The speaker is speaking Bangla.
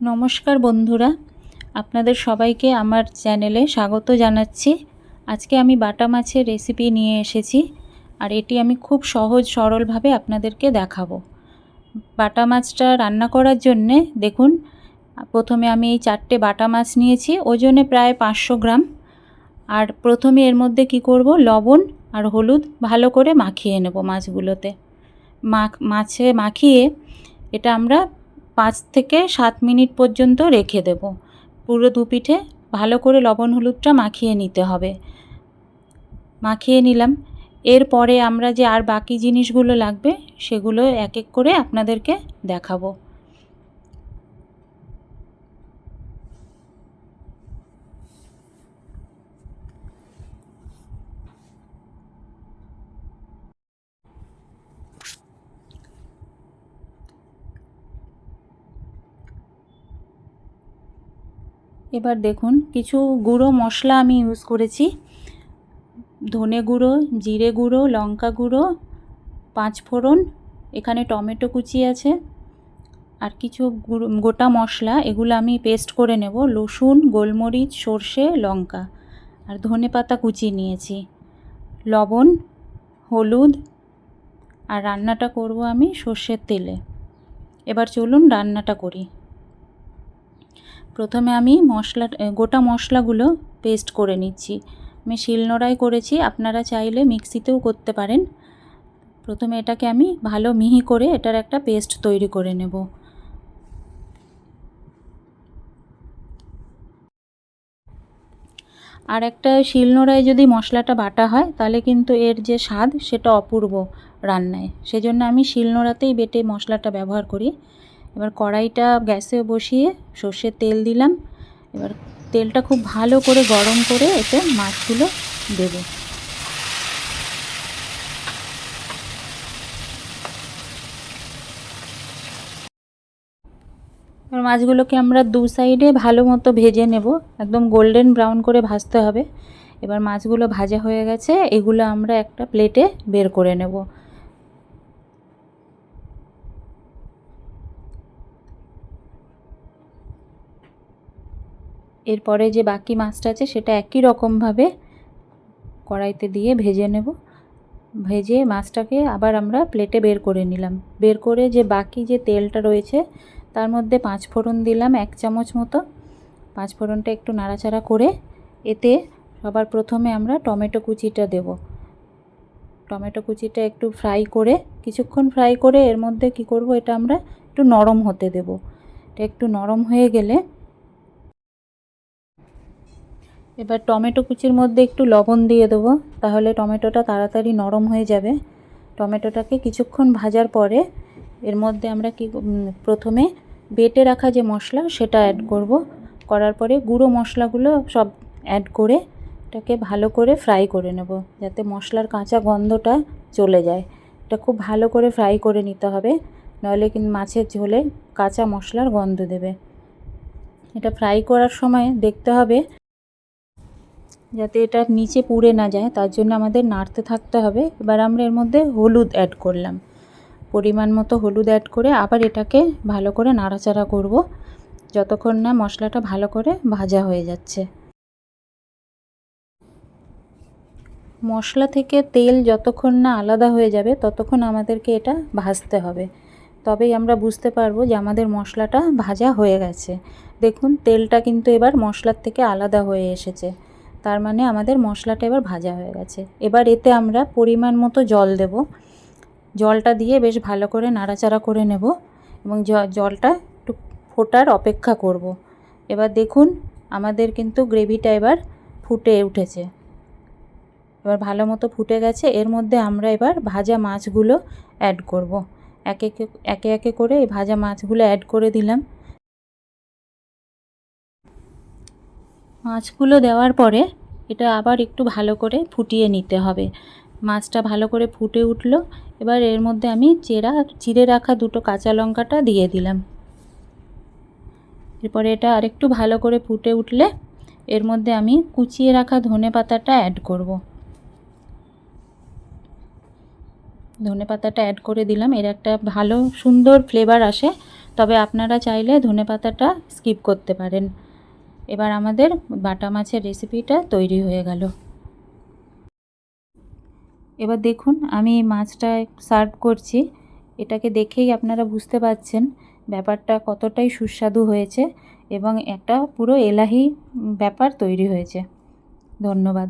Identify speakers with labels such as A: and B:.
A: নমস্কার বন্ধুরা, আপনাদের সবাইকে আমার চ্যানেলে স্বাগত জানাচ্ছি। আজকে আমি বাটা মাছের রেসিপি নিয়ে এসেছি, আর এটি আমি খুব সহজ সরলভাবে আপনাদেরকে দেখাবো। বাটা মাছটা রান্না করার জন্যে দেখুন, প্রথমে আমি এই 4টে বাটা মাছ নিয়েছি, ওজনে প্রায় 500 গ্রাম। আর প্রথমে এর মধ্যে কি করব, লবণ আর হলুদ ভালো করে মাখিয়ে নেব মাছগুলোতে। মাছে মাখিয়ে এটা আমরা 5 থেকে 7 মিনিট পর্যন্ত রেখে দেব। পুরো দুপিঠে ভালো করে লবণ হলুদটা মাখিয়ে নিতে হবে। মাখিয়ে নিলাম। এরপরে আমরা যে আর বাকি জিনিসগুলো লাগবে সেগুলো এক এক করে আপনাদেরকে দেখাবো। এবার দেখুন, কিছু গুঁড়ো মশলা আমি ইউজ করেছি। ধনে গুঁড়ো, জিরে গুঁড়ো, লঙ্কা গুঁড়ো, 5 ফোড়ন, এখানে টমেটো কুচি আছে, আর কিছু গোটা মশলা, এগুলো আমি পেস্ট করে নেব। রসুন, গোলমরিচ, সর্ষে, লঙ্কা আর ধনেপাতা কুচি নিয়েছি, লবণ, হলুদ, আর রান্নাটা করব আমি সর্ষের তেলে। এবার চলুন রান্নাটা করি। প্রথমে আমি গোটা মশলাগুলো পেস্ট করে নিচ্ছি। আমি শিলনোড়ায় করেছি, আপনারা চাইলে মিক্সিতেও করতে পারেন। প্রথমে এটাকে আমি ভালো মিহি করে এটার একটা পেস্ট তৈরি করে নেব। আর একটা শিলনোড়ায় যদি মশলাটা বাটা হয় তাহলে কিন্তু এর যে স্বাদ সেটা অপূর্ব রান্নায়, সেজন্য আমি শিলনোড়াতেই বেটে মশলাটা ব্যবহার করি। এবার কড়াইটা গ্যাসে বসিয়ে সর্ষের তেল দিলাম। এবার তেলটা খুব ভালো করে গরম করে এতে মাছগুলো দেব। এবার মাছগুলোকে আমরা দু সাইডে ভালো মতো ভেজে নেব, একদম গোল্ডেন ব্রাউন করে ভাজতে হবে। এবার মাছগুলো ভাজা হয়ে গেছে, এগুলো আমরা একটা প্লেটে বের করে নেব। এরপরে যে বাকি মাছটা আছে সেটা একই রকমভাবে কড়াইতে দিয়ে ভেজে নেব। ভেজে মাছটাকে আবার আমরা প্লেটে বের করে নিলাম। বের করে যে বাকি যে তেলটা রয়েছে তার মধ্যে 5 ফোড়ন দিলাম 1 চামচ মতো। 5 ফোড়নটা একটু নাড়াচাড়া করে এতে সবার প্রথমে আমরা টমেটো কুচিটা দেব। টমেটো কুচিটা একটু ফ্রাই করে, কিছুক্ষণ ফ্রাই করে এর মধ্যে কি করব, এটা আমরা একটু নরম হতে দেব। এটা একটু নরম হয়ে গেলে এবার টমেটো কুচির মধ্যে একটু লবণ দিয়ে দেবো, তাহলে টমেটোটা তাড়াতাড়ি নরম হয়ে যাবে। টমেটোটাকে কিছুক্ষণ ভাজার পরে এর মধ্যে আমরা প্রথমে বেটে রাখা যে মশলা সেটা অ্যাড করব। করার পরে গুঁড়ো মশলাগুলো সব অ্যাড করে এটাকে ভালো করে ফ্রাই করে নেব, যাতে মশলার কাঁচা গন্ধটা চলে যায়। এটা খুব ভালো করে ফ্রাই করে নিতে হবে, নইলে কিন্তু মাছের ঝোলে কাঁচা মশলার গন্ধ দেবে। এটা ফ্রাই করার সময় দেখতে হবে যাতে এটা নিচে পুড়ে না যায়, তার জন্য আমাদের নাড়তে থাকতে হবে। এবার আমরা এর মধ্যে হলুদ অ্যাড করলাম, পরিমাণ মতো হলুদ অ্যাড করে আবার এটাকে ভালো করে নাড়াচাড়া করব যতক্ষণ না মশলাটা ভালো করে ভাজা হয়ে যাচ্ছে। মশলা থেকে তেল যতক্ষণ না আলাদা হয়ে যাবে ততক্ষণ আমাদেরকে এটা ভাজতে হবে, তবেই আমরা বুঝতে পারবো যে আমাদের মশলাটা ভাজা হয়ে গেছে। দেখুন তেলটা কিন্তু এবার মশলার থেকে আলাদা হয়ে এসেছে, তার মানে আমাদের মশলাটা এবার ভাজা হয়ে গেছে। এবার এতে আমরা পরিমাণ মতো জল দেব। জলটা দিয়ে বেশ ভালো করে নাড়াচাড়া করে নেব এবং জলটা একটু ফোটার অপেক্ষা করব। এবার দেখুন আমাদের কিন্তু গ্রেভিটা এবার ফুটে উঠেছে। এবার ভালো মতো ফুটে গেছে। এর মধ্যে আমরা এবার ভাজা মাছগুলো অ্যাড করব। একে একে করে এই ভাজা মাছগুলো অ্যাড করে দিলাম। মাছগুলো দেওয়ার পরে এটা আবার একটু ভালো করে ফুটিয়ে নিতে হবে। মাছটা ভালো করে ফুটে উঠলো। এবার এর মধ্যে আমি চিড়ে রাখা 2টো কাঁচা লঙ্কাটা দিয়ে দিলাম। এরপরে এটা আরেকটু ভালো করে ফুটে উঠলে এর মধ্যে আমি কুচিয়ে রাখা ধনেপাতাটা অ্যাড করব। ধনেপাতাটা অ্যাড করে দিলাম, এর একটা ভালো সুন্দর ফ্লেভার আসে তবে আপনারা চাইলে ধনেপাতাটা স্কিপ করতে পারেন। এবার আমাদের বাটা মাছের রেসিপিটা তৈরি হয়ে গেল। এবার দেখুন আমি মাছটা সার্ভ করছি। এটাকে দেখেই আপনারা বুঝতে পারছেন ব্যাপারটা কতটাই সুস্বাদু হয়েছে এবং একটা পুরো এলাহি ব্যাপার তৈরি হয়েছে। ধন্যবাদ।